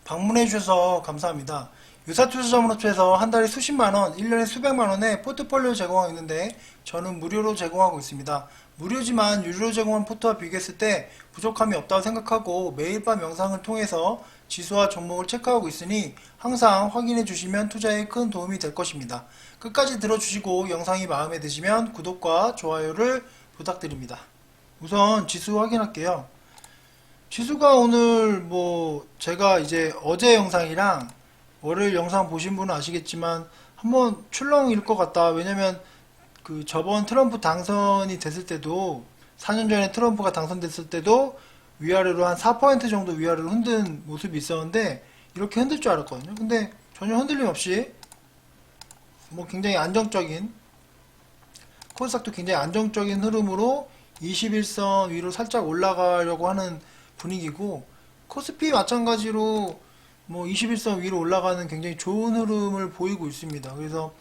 방문해 주셔서 감사합니다. 유사투자자문업체에서 한 달에 수십만원, 1년에 수백만원의 포트폴리오 제공하고 있는데 저는 무료로 제공하고 있습니다. 무료지만 유료로 제공한 포트와 비교했을 때 부족함이 없다고 생각하고 매일 밤 영상을 통해서 지수와 종목을 체크하고 있으니 항상 확인해 주시면 투자에 큰 도움이 될 것입니다. 끝까지 들어주시고 영상이 마음에 드시면 구독과 좋아요를 부탁드립니다. 우선 지수 확인할게요. 지수가 오늘 제가 이제 어제 영상이랑 월요일 영상 보신 분은 아시겠지만 한번 출렁일 것 같다. 왜냐면 그 저번 트럼프 당선이 됐을 때도 4년 전에 트럼프가 당선됐을 때도 위아래로 한 4% 정도 위아래로 흔든 모습이 있었는데 이렇게 흔들 줄 알았거든요. 근데 전혀 흔들림 없이 굉장히 안정적인 코스닥도 굉장히 안정적인 흐름으로 21선 위로 살짝 올라가려고 하는 분위기고 코스피 마찬가지로 21선 위로 올라가는 굉장히 좋은 흐름을 보이고 있습니다. 그래서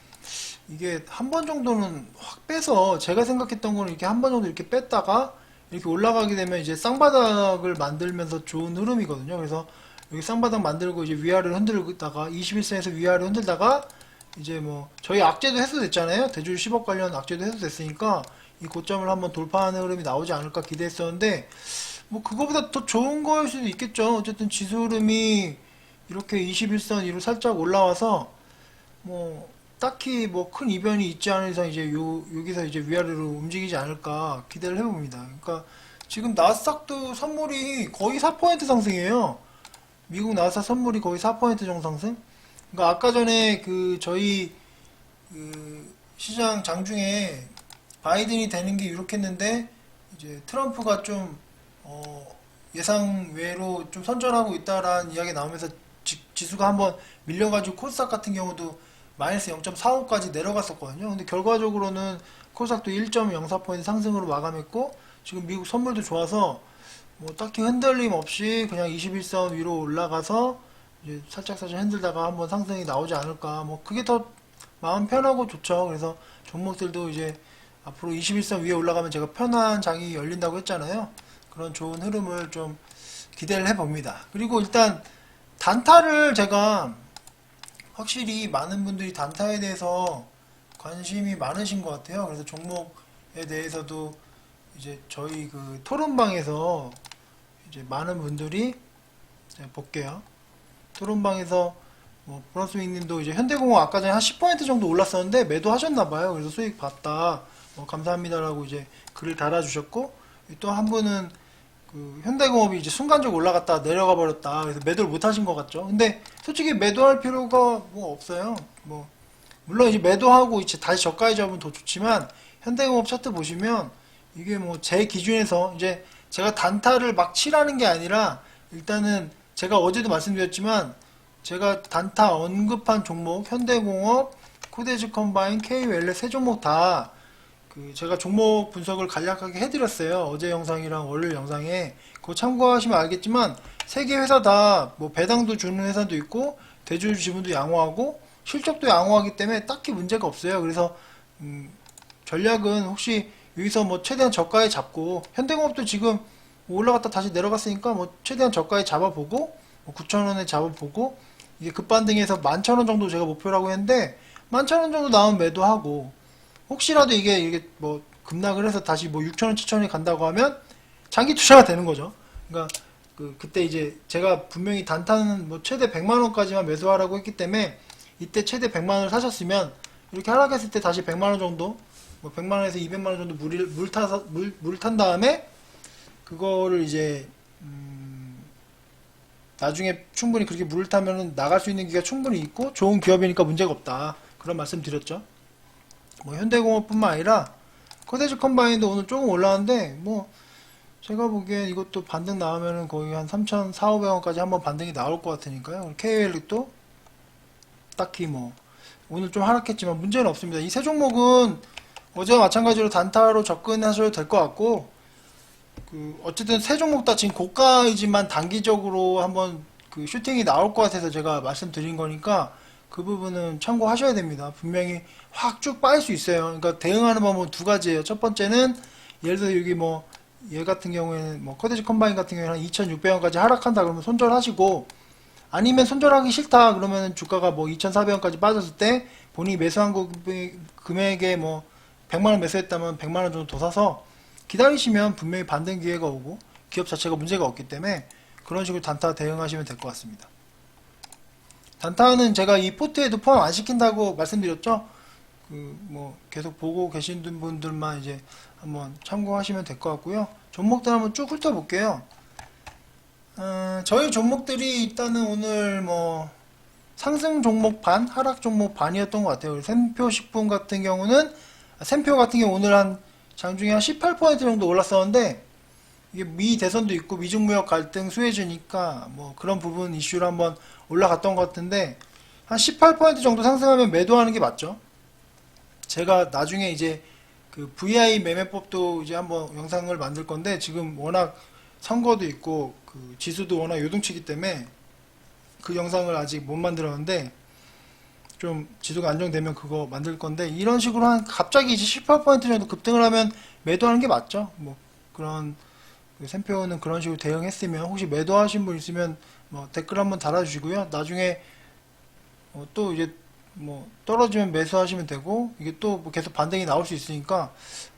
이게 한 번 정도는 확 빼서 제가 생각했던 거는 이렇게 한 번 정도 이렇게 뺐다가 이렇게 올라가게 되면 이제 쌍바닥을 만들면서 좋은 흐름이거든요. 그래서 여기 쌍바닥 만들고 이제 위아래를 흔들다가 21선에서 위아래를 흔들다가 이제 저희 악재도 해소됐잖아요. 대출 10억 관련 악재도 해소됐으니까 이 고점을 한번 돌파하는 흐름이 나오지 않을까 기대했었는데 그거보다 더 좋은 거일 수도 있겠죠. 어쨌든 지수 흐름이 이렇게 21선 위로 살짝 올라와서 딱히 큰 이변이 있지 않은 이상 이제 여기서 이제 위아래로 움직이지 않을까 기대를 해봅니다. 그러니까 지금 나스닥도 선물이 거의 4% 상승이에요. 미국 나스닥 선물이 거의 4% 정도 상승. 그러니까 아까 전에 저희 시장 장중에 바이든이 되는 게 유력했는데 이제 트럼프가 좀 예상 외로 좀 선전하고 있다라는 이야기 나오면서 지수가 한번 밀려가지고 코스닥 같은 경우도 마이너스 0.45까지 내려갔었거든요. 근데 결과적으로는 코스닥도 1.04% 상승으로 마감했고 지금 미국 선물도 좋아서 딱히 흔들림 없이 그냥 21선 위로 올라가서 이제 살짝 흔들다가 한번 상승이 나오지 않을까. 그게 더 마음 편하고 좋죠. 그래서 종목들도 이제 앞으로 21선 위에 올라가면 제가 편한 장이 열린다고 했잖아요. 그런 좋은 흐름을 좀 기대를 해봅니다. 그리고 일단 단타를 제가 확실히 많은 분들이 단타에 대해서 관심이 많으신 것 같아요. 그래서 종목에 대해서도 이제 저희 토론방에서 이제 많은 분들이 볼게요. 토론방에서 보너스윙님도 이제 현대공업 아까 전에 한 10% 정도 올랐었는데 매도하셨나봐요. 그래서 수익 봤다. 감사합니다라고 이제 글을 달아주셨고 또 한 분은 현대공업이 이제 순간적으로 올라갔다 내려가 버렸다. 그래서 매도를 못 하신 것 같죠. 근데 솔직히 매도할 필요가 없어요. 물론 이제 매도하고 이제 다시 저가에 잡으면 더 좋지만 현대공업 차트 보시면 이게 제 기준에서 이제 제가 단타를 막 치라는 게 아니라 일단은 제가 어제도 말씀드렸지만 제가 단타 언급한 종목 현대공업, 코데즈 컴바인, K웰렛 세 종목 다 제가 종목 분석을 간략하게 해드렸어요. 어제 영상이랑 월요일 영상에 그거 참고하시면 알겠지만 세 개 회사 다 배당도 주는 회사도 있고 대주 지분도 양호하고 실적도 양호하기 때문에 딱히 문제가 없어요. 그래서 전략은 혹시 여기서 최대한 저가에 잡고 현대공업도 지금 올라갔다 다시 내려갔으니까 최대한 저가에 잡아보고 9,000원에 잡아보고 이게 급반등해서 11,000원 정도 제가 목표라고 했는데 11,000원 정도 나오면 매도하고 혹시라도 이게 급락을 해서 다시 6,000원, 7,000원이 간다고 하면 장기 투자가 되는 거죠. 그러니까 그때 이제 제가 분명히 단타는 최대 100만원까지만 매수하라고 했기 때문에 이때 최대 100만원을 사셨으면 이렇게 하락했을 때 다시 100만원 정도 100만원에서 200만원 정도 물 탄 다음에 그거를 이제 나중에 충분히 그렇게 물을 타면은 나갈 수 있는 기회가 충분히 있고 좋은 기업이니까 문제가 없다. 그런 말씀 드렸죠. 현대공업뿐만 아니라 코데즈 컴바인도 오늘 조금 올라왔는데 제가 보기엔 이것도 반등 나오면은 거의 한 3,400~500원까지 한번 반등이 나올 것 같으니까요. KL도 딱히 오늘 좀 하락했지만 문제는 없습니다. 이 세 종목은 어제와 마찬가지로 단타로 접근하셔도 될 것 같고 어쨌든 세 종목 다 지금 고가이지만 단기적으로 한번 슈팅이 나올 것 같아서 제가 말씀드린 거니까 그 부분은 참고하셔야 됩니다. 분명히 확 쭉 빠질 수 있어요. 그러니까 대응하는 방법은 두 가지예요. 첫 번째는 예를 들어 여기 얘 같은 경우에는 코데지 컴바인 같은 경우에는 한 2,600원까지 하락한다 그러면 손절하시고 아니면 손절하기 싫다 그러면 주가가 뭐 2,400원까지 빠졌을 때 본인이 매수한 금액에 뭐 100만원 매수했다면 100만원 정도 더 사서 기다리시면 분명히 반등 기회가 오고 기업 자체가 문제가 없기 때문에 그런 식으로 단타 대응하시면 될 것 같습니다. 단타는 제가 이 포트에도 포함 안 시킨다고 말씀드렸죠. 그 뭐 계속 보고 계신 분들만 이제 한번 참고하시면 될 것 같고요. 종목들 한번 쭉 훑어볼게요. 저희 종목들이 일단은 오늘 뭐 상승 종목 반, 하락 종목 반이었던 것 같아요. 샘표 식품 같은 경우는 샘표 같은 경우 오늘 한 장중에 한 18% 정도 올랐었는데 이게 미 대선도 있고 미중 무역 갈등 수혜주니까 뭐 그런 부분 이슈로 한번 올라갔던 것 같은데 한 18% 정도 상승하면 매도하는 게 맞죠. 제가 나중에 이제 그 VI 매매법도 이제 한번 영상을 만들 건데 지금 워낙 선거도 있고 그 지수도 워낙 요동치기 때문에 그 영상을 아직 못 만들었는데 좀 지수가 안정되면 그거 만들 건데 이런 식으로 한 갑자기 이제 18% 정도 급등을 하면 매도하는 게 맞죠. 뭐 그런 그 샘표는 그런 식으로 대응했으면 혹시 매도하신 분 있으면 뭐 댓글 한번 달아주시고요. 나중에 또 이제 뭐 떨어지면 매수하시면 되고 이게 또 뭐 계속 반등이 나올 수 있으니까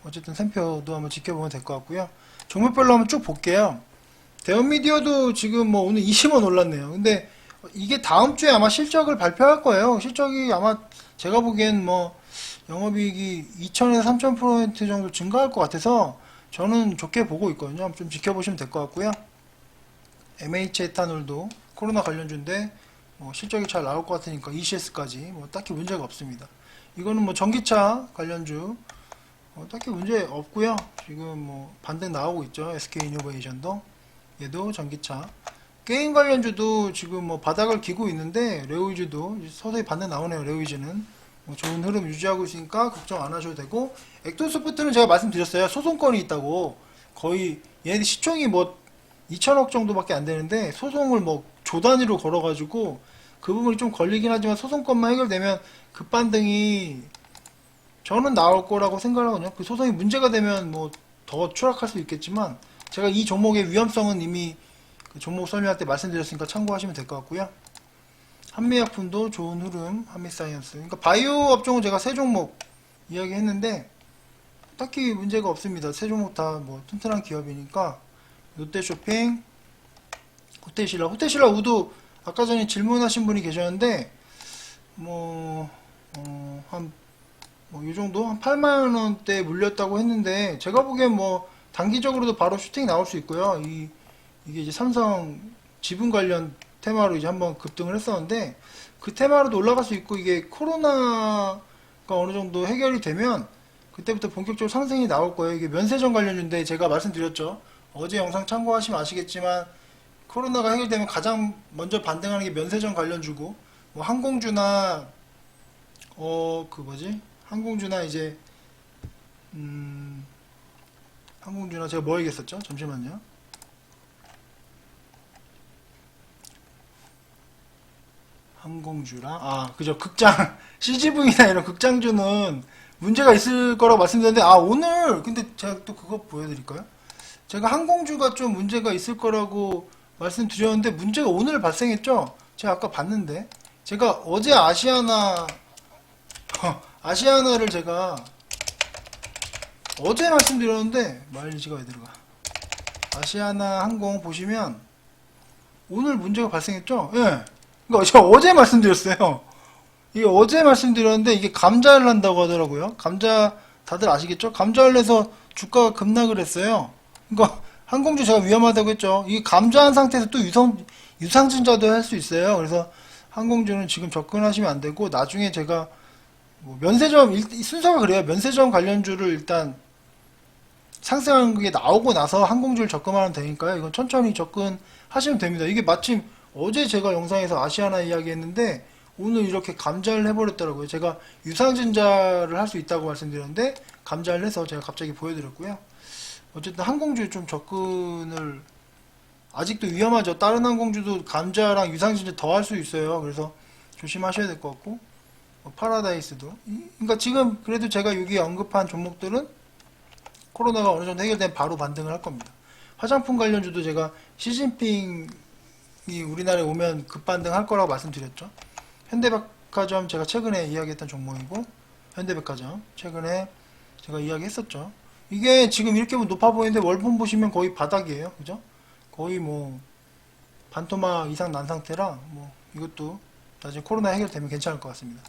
어쨌든 샘표도 한번 지켜보면 될 것 같고요. 종목별로 한번 쭉 볼게요. 대원미디어도 지금 뭐 오늘 20원 올랐네요. 근데 이게 다음 주에 아마 실적을 발표할 거예요. 실적이 아마 제가 보기엔 뭐 영업이익이 2000에서 3000% 정도 증가할 것 같아서 저는 좋게 보고 있거든요. 좀 지켜보시면 될 것 같고요. MH 에탄올도 코로나 관련주인데 뭐 실적이 잘 나올 것 같으니까 ECS까지 뭐 딱히 문제가 없습니다. 이거는 뭐 전기차 관련주 딱히 문제 없고요. 지금 뭐 반등 나오고 있죠. SK이노베이션도 얘도 전기차. 게임 관련주도 지금 뭐 바닥을 기고 있는데 레오이즈도 서서히 반등 나오네요. 레오이즈는 뭐 좋은 흐름 유지하고 있으니까 걱정 안 하셔도 되고 액도소프트는 제가 말씀드렸어요. 소송건이 있다고 거의 얘네들 시총이 뭐 2천억 정도밖에 안 되는데 소송을 뭐 조 단위로 걸어가지고 그 부분이 좀 걸리긴 하지만 소송건만 해결되면 급반등이 저는 나올 거라고 생각하거든요. 그 소송이 문제가 되면 뭐 더 추락할 수 있겠지만 제가 이 종목의 위험성은 이미 그 종목 설명할 때 말씀드렸으니까 참고하시면 될 것 같고요. 한미약품도 좋은 흐름, 한미사이언스. 그러니까 바이오 업종은 제가 세 종목 이야기했는데 딱히 문제가 없습니다. 세 종목 다 뭐 튼튼한 기업이니까 롯데쇼핑, 호텔신라 우도 아까 전에 질문하신 분이 계셨는데 뭐 이 정도 한 8만 원대 물렸다고 했는데 제가 보기엔 뭐 단기적으로도 바로 슈팅 나올 수 있고요. 이게 이제 삼성 지분 관련 테마로 이제 한번 급등을 했었는데 그 테마로도 올라갈 수 있고 이게 코로나가 어느 정도 해결이 되면 그때부터 본격적으로 상승이 나올 거예요. 이게 면세점 관련주인데 제가 말씀드렸죠. 어제 영상 참고하시면 아시겠지만 코로나가 해결되면 가장 먼저 반등하는 게 면세점 관련주고 뭐 항공주나 항공주나 이제 항공주나 제가 뭐 얘기했었죠? 잠시만요. 항공주랑 그죠, 극장 CGV나 이런 극장주는 문제가 있을 거라고 말씀드렸는데 오늘 근데 제가 또 그거 보여드릴까요? 제가 항공주가 좀 문제가 있을 거라고 말씀드렸는데 문제가 오늘 발생했죠? 제가 아까 봤는데 제가 어제 아시아나를 제가 어제 말씀드렸는데 마일리지가 왜 들어가? 아시아나 항공 보시면 오늘 문제가 발생했죠? 예. 그러니까 제가 어제 말씀드렸어요. 이게 어제 말씀드렸는데 이게 감자를 한다고 하더라고요. 감자 다들 아시겠죠? 감자를 해서 주가가 급락을 했어요. 그러니까 항공주 제가 위험하다고 했죠. 이게 감자한 상태에서 또 유상증자도 할 수 있어요. 그래서 항공주는 지금 접근하시면 안 되고 나중에 제가 뭐 면세점 순서가 그래요. 면세점 관련주를 일단 상승하는 게 나오고 나서 항공주를 접근하면 되니까요. 이건 천천히 접근하시면 됩니다. 이게 마침 어제 제가 영상에서 아시아나 이야기했는데 오늘 이렇게 감자를 해버렸더라고요. 제가 유상증자를 할 수 있다고 말씀드렸는데 감자를 해서 제가 갑자기 보여드렸고요. 어쨌든 항공주 좀 접근을 아직도 위험하죠. 다른 항공주도 감자랑 유상증자 더 할 수 있어요. 그래서 조심하셔야 될 것 같고 파라다이스도 그러니까 지금 그래도 제가 여기 언급한 종목들은 코로나가 어느 정도 해결되면 바로 반등을 할 겁니다. 화장품 관련주도 제가 시진핑 우리나라에 오면 급반등 할 거라고 말씀드렸죠. 현대백화점 제가 최근에 이야기했던 종목이고, 현대백화점 최근에 제가 이야기했었죠. 이게 지금 이렇게 높아 보이는데 월봉 보시면 거의 바닥이에요. 그죠? 거의 뭐 반토막 이상 난 상태라 뭐 이것도 나중에 코로나 해결되면 괜찮을 것 같습니다.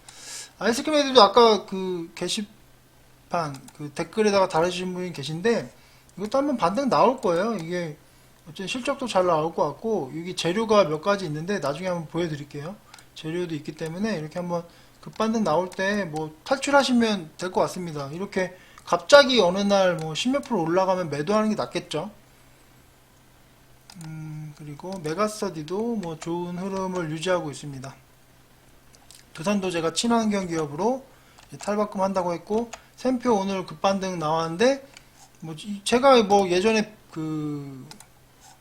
아이스크림에도 아까 그 게시판 그 댓글에다가 달아주신 분이 계신데 이것도 한번 반등 나올 거예요. 이게 어쨌든 실적도 잘 나올 것 같고 여기 재료가 몇 가지 있는데 나중에 한번 보여드릴게요. 재료도 있기 때문에 이렇게 한번 급반등 나올 때 뭐 탈출하시면 될 것 같습니다. 이렇게 갑자기 어느 날 뭐 10몇 프로 올라가면 매도하는 게 낫겠죠. 그리고 메가스터디도 뭐 좋은 흐름을 유지하고 있습니다. 두산도 제가 친환경 기업으로 탈바꿈 한다고 했고, 샘표 오늘 급반등 나왔는데, 뭐 제가 뭐 예전에 그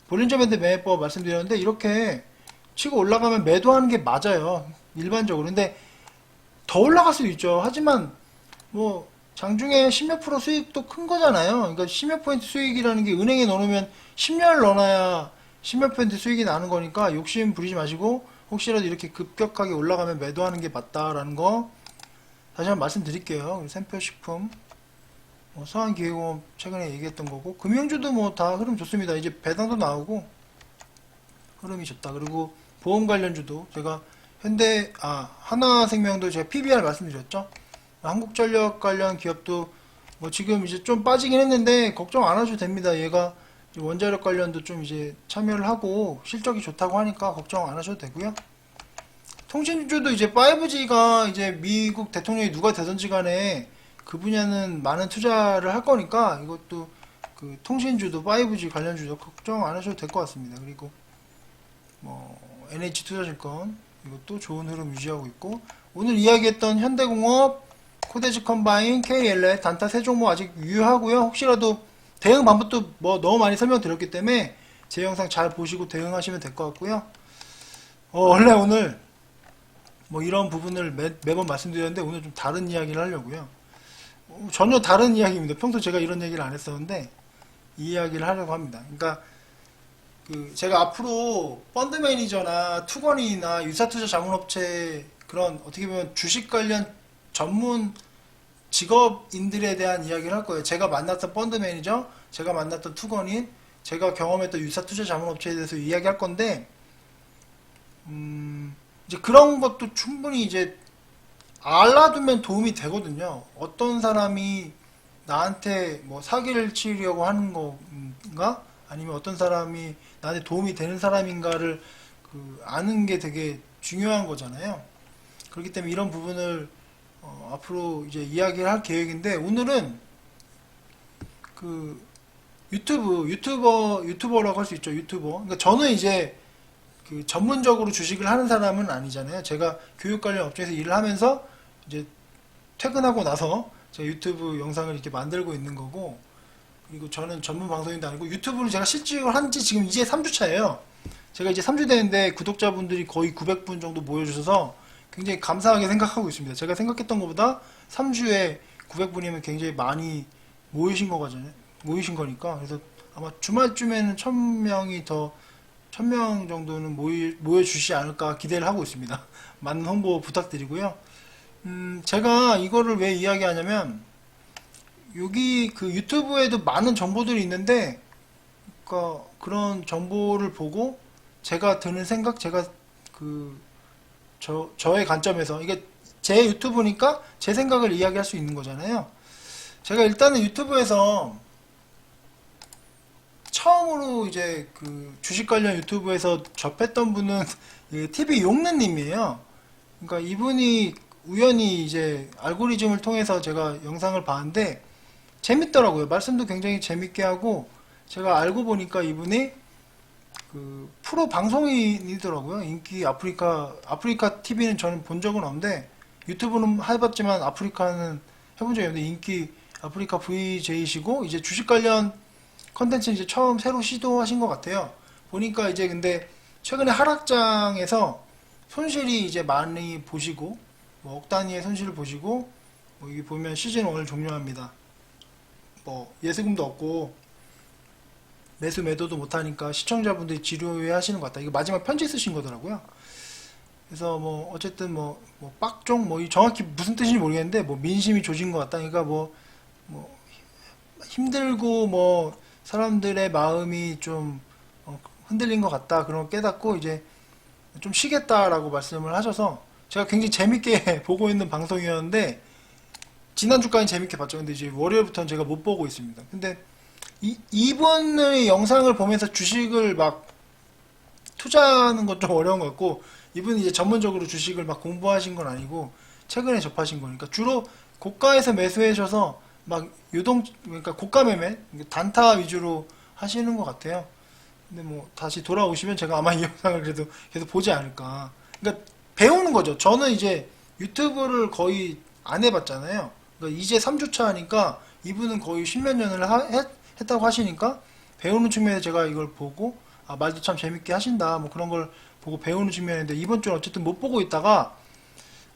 볼린저 밴드 매매법 말씀드렸는데 이렇게 치고 올라가면 매도하는 게 맞아요. 일반적으로. 근데 더 올라갈 수도 있죠. 하지만 뭐 장중에 10몇 프로 수익도 큰 거잖아요. 그러니까 10몇 퍼센트 수익이라는 게 은행에 넣어놓으면 10년을 넣어놔야 10몇 퍼센트 수익이 나는 거니까 욕심 부리지 마시고 혹시라도 이렇게 급격하게 올라가면 매도하는 게 맞다라는 거 다시 한번 말씀드릴게요. 샘표식품, 서한기획공업 최근에 얘기했던 거고, 금융주도 뭐 다 흐름 좋습니다. 이제 배당도 나오고 흐름이 좋다. 그리고 보험 관련주도 제가 하나생명도 제가 PBR 말씀드렸죠. 한국전력 관련 기업도 뭐 지금 이제 좀 빠지긴 했는데 걱정 안 하셔도 됩니다. 얘가 원자력 관련도 좀 이제 참여를 하고 실적이 좋다고 하니까 걱정 안 하셔도 되고요. 통신주도 이제 5G가 이제 미국 대통령이 누가 되든지 간에 그 분야는 많은 투자를 할 거니까 이것도 그 통신주도 5G 관련주도 걱정 안 하셔도 될 것 같습니다. 그리고 뭐 NH투자증권 이것도 좋은 흐름 유지하고 있고, 오늘 이야기했던 현대공업, 코데지 컴바인, KLA 단타 세 종목 아직 유효하고요. 혹시라도 대응 방법도 뭐 너무 많이 설명드렸기 때문에 제 영상 잘 보시고 대응하시면 될 것 같고요. 원래 오늘 뭐 이런 부분을 매번 말씀드렸는데 오늘 좀 다른 이야기를 하려고요. 전혀 다른 이야기입니다. 평소 제가 이런 얘기를 안 했었는데 이 이야기를 하려고 합니다. 그러니까 그 제가 앞으로 펀드 매니저나 투건이나 유사투자 자문업체 그런 어떻게 보면 주식 관련 전문 직업인들에 대한 이야기를 할 거예요. 제가 만났던 펀드 매니저, 제가 만났던 투건인, 제가 경험했던 유사투자 자문업체에 대해서 이야기할 건데, 이제 그런 것도 충분히 이제 알아두면 도움이 되거든요. 어떤 사람이 나한테 뭐 사기를 치려고 하는 건가? 아니면 어떤 사람이 나한테 도움이 되는 사람인가를 그 아는 게 되게 중요한 거잖아요. 그렇기 때문에 이런 부분을 앞으로 이제 이야기를 할 계획인데, 오늘은 그 유튜버라고 할 수 있죠. 유튜버. 그러니까 저는 이제 그 전문적으로 주식을 하는 사람은 아니잖아요. 제가 교육 관련 업체에서 일을 하면서 이제 퇴근하고 나서 제가 유튜브 영상을 이렇게 만들고 있는 거고, 그리고 저는 전문 방송인도 아니고 유튜브를 제가 실직을 한 지 지금 이제 3주차예요. 제가 이제 3주 되는데 구독자분들이 거의 900분 정도 모여주셔서 굉장히 감사하게 생각하고 있습니다. 제가 생각했던 것보다 3주에 900분이면 굉장히 많이 모이신 거잖아요. 모이신 거니까. 그래서 아마 주말쯤에는 1000명 정도는 모여주시지 않을까 기대를 하고 있습니다. 많은 홍보 부탁드리고요. 제가 이거를 왜 이야기하냐면, 여기 그 유튜브에도 많은 정보들이 있는데, 그러니까 그런 정보를 보고 제가 드는 생각, 제가 그 저의 관점에서, 이게 제 유튜브니까 제 생각을 이야기할 수 있는 거잖아요. 제가 일단은 유튜브에서 처음으로 이제 그 주식 관련 유튜브에서 접했던 분은 TV 용는님이에요. 그러니까 이분이 우연히 이제 알고리즘을 통해서 제가 영상을 봤는데 재밌더라고요. 말씀도 굉장히 재밌게 하고, 제가 알고 보니까 이분이 그 프로 방송인이더라고요. 인기 아프리카 TV는 저는 본 적은 없는데, 유튜브는 해봤지만 아프리카는 해본 적이 없는데, 인기 아프리카 VJ시고 이제 주식 관련 컨텐츠 이제 처음 새로 시도하신 것 같아요. 보니까 이제 근데 최근에 하락장에서 손실이 이제 많이 보시고, 뭐 억 단위의 손실을 보시고, 뭐 여기 보면 시즌 1을 종료합니다. 뭐 예수금도 없고 매수 매도도 못하니까 시청자분들이 지루해 하시는 것 같다. 이거 마지막 편지 쓰신 거더라고요. 그래서 뭐 어쨌든 뭐 빡종 뭐 정확히 무슨 뜻인지 모르겠는데 뭐 민심이 조진 것 같다. 그러니까 뭐 힘들고 뭐 사람들의 마음이 좀 흔들린 것 같다. 그런 걸 깨닫고 이제 좀 쉬겠다라고 말씀을 하셔서 제가 굉장히 재밌게 보고 있는 방송이었는데 지난주까지 재밌게 봤죠. 근데 이제 월요일부터는 제가 못 보고 있습니다. 근데 이분의 영상을 보면서 주식을 막 투자하는 건 좀 어려운 것 같고 이분이 이제 전문적으로 주식을 막 공부하신 건 아니고 최근에 접하신 거니까 주로 고가에서 매수하셔서 막 그러니까 고가 매매 단타 위주로 하시는 것 같아요. 근데 뭐 다시 돌아오시면 제가 아마 이 영상을 그래도 계속 보지 않을까. 그러니까 배우는 거죠. 저는 이제 유튜브를 거의 안 해봤잖아요. 그러니까 이제 3주차 하니까 이분은 거의 십몇 년을 했다고 하시니까 배우는 측면에서 제가 이걸 보고 아 말도 참 재밌게 하신다 뭐 그런 걸 보고 배우는 측면인데 이번 주는 어쨌든 못 보고 있다가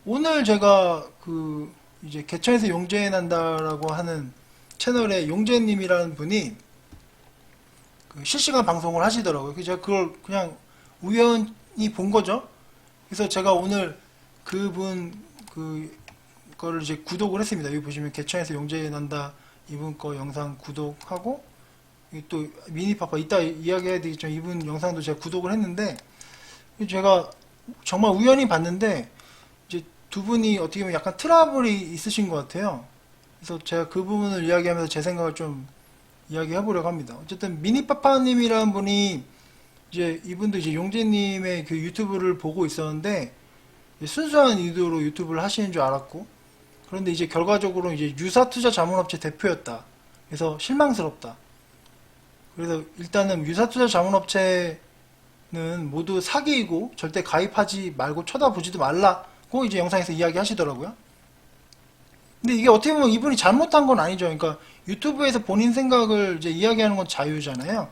오늘 제가 그 이제 개천에서 용재 난다라고 하는 채널에 용재님이라는 분이 그 실시간 방송을 하시더라고요. 그래서 제가 그걸 그냥 우연히 본 거죠. 그래서 제가 오늘 그분 그거를 이제 구독을 했습니다. 여기 보시면 개천에서 용재 난다 이분 거 영상 구독하고 또 미니파파 이따 이야기해야 되겠지만 이분 영상도 제가 구독을 했는데 제가 정말 우연히 봤는데 이제 두 분이 어떻게 보면 약간 트러블이 있으신 것 같아요. 그래서 제가 그 부분을 이야기하면서 제 생각을 좀 이야기해 보려고 합니다. 어쨌든 미니파파님이라는 분이 이제 이분도 이제 용재님의 그 유튜브를 보고 있었는데 순수한 의도로 유튜브를 하시는 줄 알았고 그런데 이제 결과적으로 이제 유사투자 자문업체 대표였다. 그래서 실망스럽다. 그래서 일단은 유사투자 자문업체는 모두 사기이고 절대 가입하지 말고 쳐다보지도 말라고 이제 영상에서 이야기 하시더라고요. 근데 이게 어떻게 보면 이분이 잘못한 건 아니죠. 그러니까 유튜브에서 본인 생각을 이제 이야기하는 건 자유잖아요.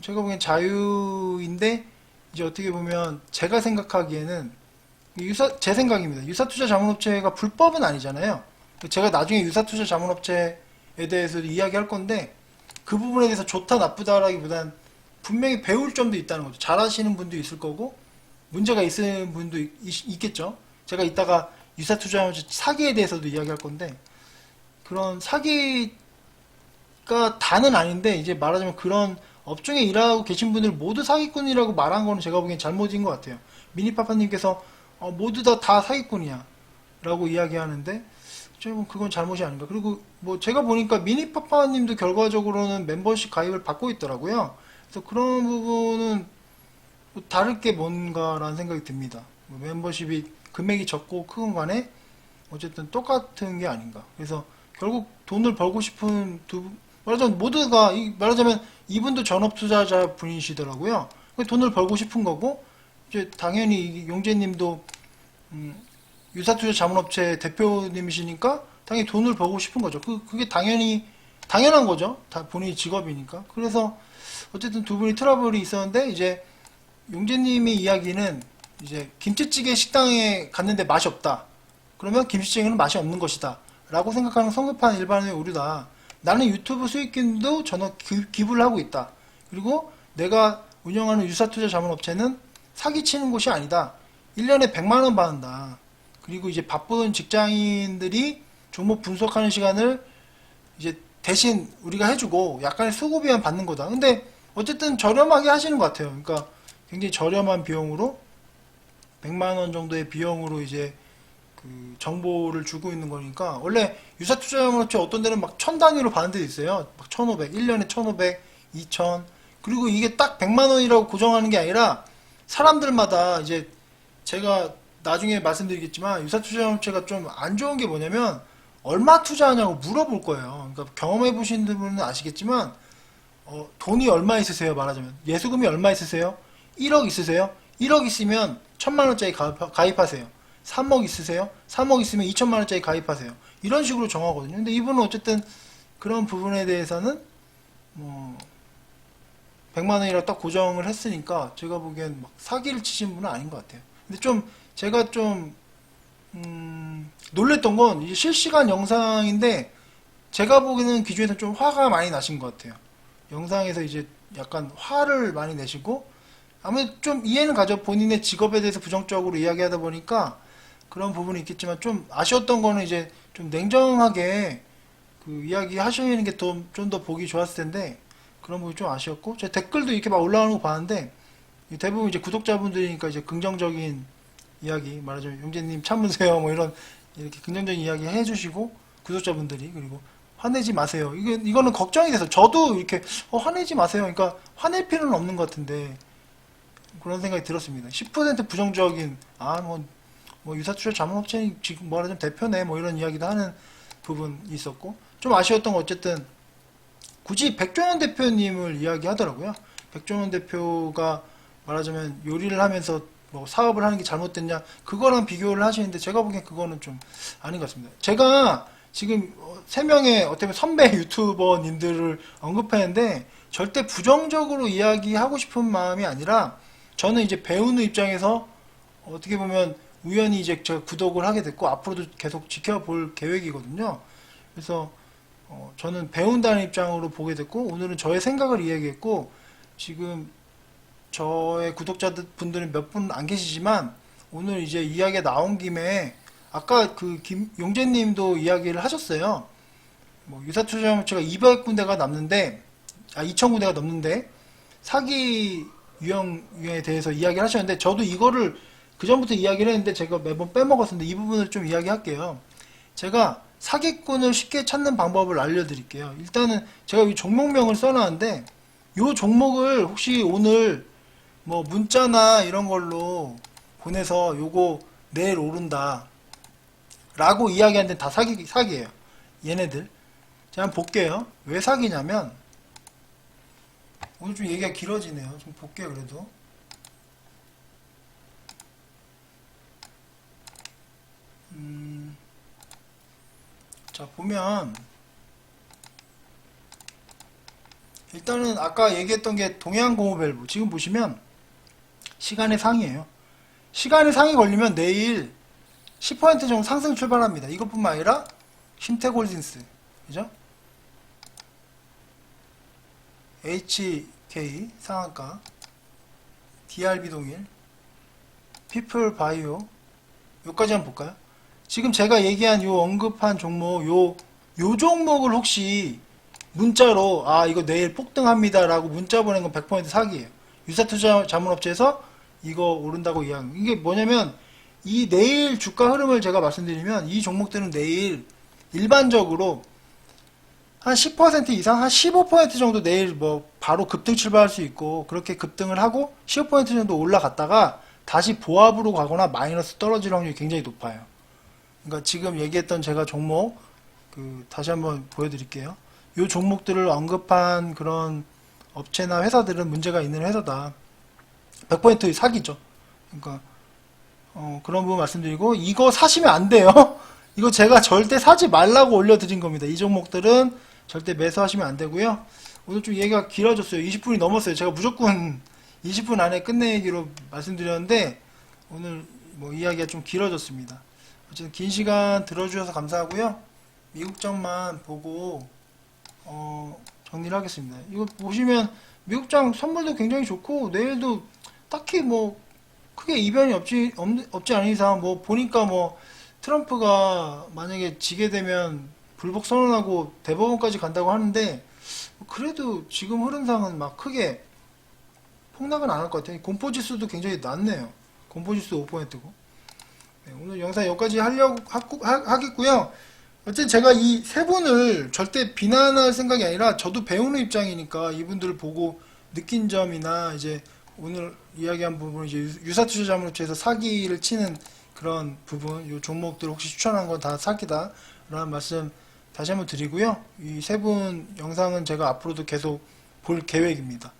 제가 보기엔 자유인데 이제 어떻게 보면 제가 생각하기에는 제 생각입니다. 유사투자 자문업체가 불법은 아니잖아요. 제가 나중에 유사투자 자문업체에 대해서 이야기할 건데 그 부분에 대해서 좋다 나쁘다라기보단 분명히 배울 점도 있다는 거죠. 잘하시는 분도 있을 거고 문제가 있는 분도 있겠죠. 제가 이따가 유사투자 사기에 대해서도 이야기할 건데 그런 사기가 다는 아닌데 이제 말하자면 그런 업종에 일하고 계신 분들 모두 사기꾼이라고 말한 거는 제가 보기엔 잘못인 것 같아요. 미니파파님께서 모두 다 사기꾼이야 라고 이야기하는데 좀 그건 잘못이 아닌가. 그리고 뭐 제가 보니까 미니파파님도 결과적으로는 멤버십 가입을 받고 있더라고요. 그래서 그런 부분은 뭐 다를 게 뭔가라는 생각이 듭니다. 뭐 멤버십이 금액이 적고 크건 간에 어쨌든 똑같은 게 아닌가. 그래서 결국 돈을 벌고 싶은 말하자면 모두가 말하자면 이분도 전업 투자자 분이시더라고요. 돈을 벌고 싶은 거고 이제 당연히 용재님도 유사투자 자문업체 대표님이시니까 당연히 돈을 벌고 싶은 거죠. 그게 당연한 거죠. 다 본인이 직업이니까. 그래서 어쨌든 두 분이 트러블이 있었는데 이제 용재님의 이야기는 이제 김치찌개 식당에 갔는데 맛이 없다. 그러면 김치찌개는 맛이 없는 것이다. 라고 생각하는 성급한 일반의 오류다. 나는 유튜브 수익금도 전혀 기부를 하고 있다. 그리고 내가 운영하는 유사투자 자문업체는 사기치는 곳이 아니다. 1년에 100만원 받는다. 그리고 이제 바쁜 직장인들이 종목 분석하는 시간을 이제 대신 우리가 해주고 약간의 수고비만 받는 거다. 근데 어쨌든 저렴하게 하시는 것 같아요. 그러니까 굉장히 저렴한 비용으로 100만원 정도의 비용으로 이제 그 정보를 주고 있는 거니까 원래 유사투자자문업체 어떤 데는 막 1000단위로 받는 데도 있어요. 막 1500, 1년에 1500, 2000 그리고 이게 딱 100만원이라고 고정하는 게 아니라 사람들마다 이제 제가 나중에 말씀드리겠지만 유사투자자문업체가 좀 안 좋은 게 뭐냐면 얼마 투자하냐고 물어볼 거예요. 그러니까 경험해 보신 분은 아시겠지만 돈이 얼마 있으세요? 말하자면 예수금이 얼마 있으세요? 1억 있으세요? 1억 있으면 1000만원짜리 가입하세요. 3억 있으세요? 3억 있으면 2천만원짜리 가입하세요. 이런 식으로 정하거든요. 근데 이분은 어쨌든 그런 부분에 대해서는 뭐 100만원이라고 딱 고정을 했으니까 제가 보기엔 막 사기를 치신 분은 아닌 것 같아요. 근데 좀 제가 좀 놀랬던 건 이제 실시간 영상인데 제가 보기에는 기준에서 좀 화가 많이 나신 것 같아요. 영상에서 이제 약간 화를 많이 내시고 아무래도 좀 이해는 가죠. 본인의 직업에 대해서 부정적으로 이야기하다 보니까 그런 부분이 있겠지만 좀 아쉬웠던 거는 이제 좀 냉정하게 그 이야기 하시는 게 좀 더 보기 좋았을 텐데 그런 부분이 좀 아쉬웠고 제 댓글도 이렇게 막 올라오는 거 봤는데 대부분 이제 구독자분들이니까 이제 긍정적인 이야기 말하자면 용재님 참으세요 뭐 이런 이렇게 긍정적인 이야기 해주시고 구독자분들이 그리고 화내지 마세요. 이거는 걱정이 돼서 저도 이렇게 화내지 마세요. 그러니까 화낼 필요는 없는 것 같은데 그런 생각이 들었습니다. 10% 부정적인 뭐 유사투자 자문업체 지금 말하자면 대표네 뭐 이런 이야기도 하는 부분이 있었고 좀 아쉬웠던 건 어쨌든 굳이 백종원 대표님을 이야기하더라고요. 백종원 대표가 말하자면 요리를 하면서 뭐 사업을 하는 게 잘못됐냐 그거랑 비교를 하시는데 제가 보기엔 그거는 좀 아닌 것 같습니다. 제가 지금 3명의 어떻게 보면 선배 유튜버님들을 언급했는데 절대 부정적으로 이야기하고 싶은 마음이 아니라 저는 이제 배우는 입장에서 어떻게 보면 우연히 이제 제가 구독을 하게 됐고 앞으로도 계속 지켜볼 계획이거든요. 그래서 저는 배운다는 입장으로 보게 됐고 오늘은 저의 생각을 이야기했고 지금 저의 구독자분들은 몇 분 안 계시지만 오늘 이제 이야기가 나온 김에 아까 그 용재님도 이야기를 하셨어요. 뭐 유사투자업체가 200군데가 남는데 2,000군데가 넘는데 사기 유형에 대해서 이야기를 하셨는데 저도 이거를 그 전부터 이야기를 했는데 제가 매번 빼먹었는데 이 부분을 좀 이야기할게요. 제가 사기꾼을 쉽게 찾는 방법을 알려드릴게요. 일단은 제가 이 종목명을 써놨는데 이 종목을 혹시 오늘 뭐 문자나 이런 걸로 보내서 요거 내일 오른다 라고 이야기하는데 다 사기예요. 얘네들. 제가 한번 볼게요. 왜 사기냐면 오늘 좀 얘기가 길어지네요. 좀 볼게요. 그래도 자 보면 일단은 아까 얘기했던 게 동해안공업밸브 지금 보시면 시간의 상이에요. 시간의 상이 걸리면 내일 10% 정도 상승 출발합니다. 이것뿐만 아니라 심택홀딩스 그죠? HK 상한가 DRB 동일 피플바이오 요까지 한번 볼까요? 지금 제가 얘기한 요 언급한 종목 요 종목을 혹시 문자로 이거 내일 폭등합니다 라고 문자 보낸 건 100% 사기예요. 유사투자 자문업체에서 이거 오른다고 이야기. 이게 뭐냐면 이 내일 주가 흐름을 제가 말씀드리면 이 종목들은 내일 일반적으로 한 10% 이상 한 15% 정도 내일 뭐 바로 급등 출발할 수 있고 그렇게 급등을 하고 15% 정도 올라갔다가 다시 보합으로 가거나 마이너스 떨어질 확률이 굉장히 높아요. 그러니까 지금 얘기했던 제가 종목 다시 한번 보여드릴게요. 이 종목들을 언급한 그런 업체나 회사들은 문제가 있는 회사다. 100% 사기죠. 그러니까 그런 부분 말씀드리고 이거 사시면 안 돼요. 이거 제가 절대 사지 말라고 올려드린 겁니다. 이 종목들은 절대 매수하시면 안 되고요. 오늘 좀 얘기가 길어졌어요. 20분이 넘었어요. 제가 무조건 20분 안에 끝내기로 말씀드렸는데 오늘 뭐 이야기가 좀 길어졌습니다. 어쨌든 긴 시간 들어주셔서 감사하고요. 미국장만 보고 정리를 하겠습니다. 이거 보시면 미국장 선물도 굉장히 좋고 내일도 딱히 뭐 크게 이변이 없지 않은 이상 뭐 보니까 뭐 트럼프가 만약에 지게 되면 불복 선언하고 대법원까지 간다고 하는데 그래도 지금 흐름상은 막 크게 폭락은 안 할 것 같아요. 공포지수도 굉장히 낮네요. 공포지수 5%고. 네, 오늘 영상 여기까지 하겠고요. 어쨌든 제가 이 세 분을 절대 비난할 생각이 아니라 저도 배우는 입장이니까 이분들을 보고 느낀 점이나 이제 오늘 이야기한 부분 이제 유사투자 자문업체에서 사기를 치는 그런 부분, 요 종목들 혹시 추천한 건 다 사기다 라는 말씀 다시 한번 드리고요. 이 세 분 영상은 제가 앞으로도 계속 볼 계획입니다.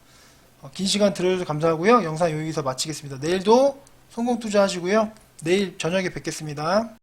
긴 시간 들어주셔서 감사하고요. 영상 여기서 마치겠습니다. 내일도 성공 투자하시고요. 내일 저녁에 뵙겠습니다.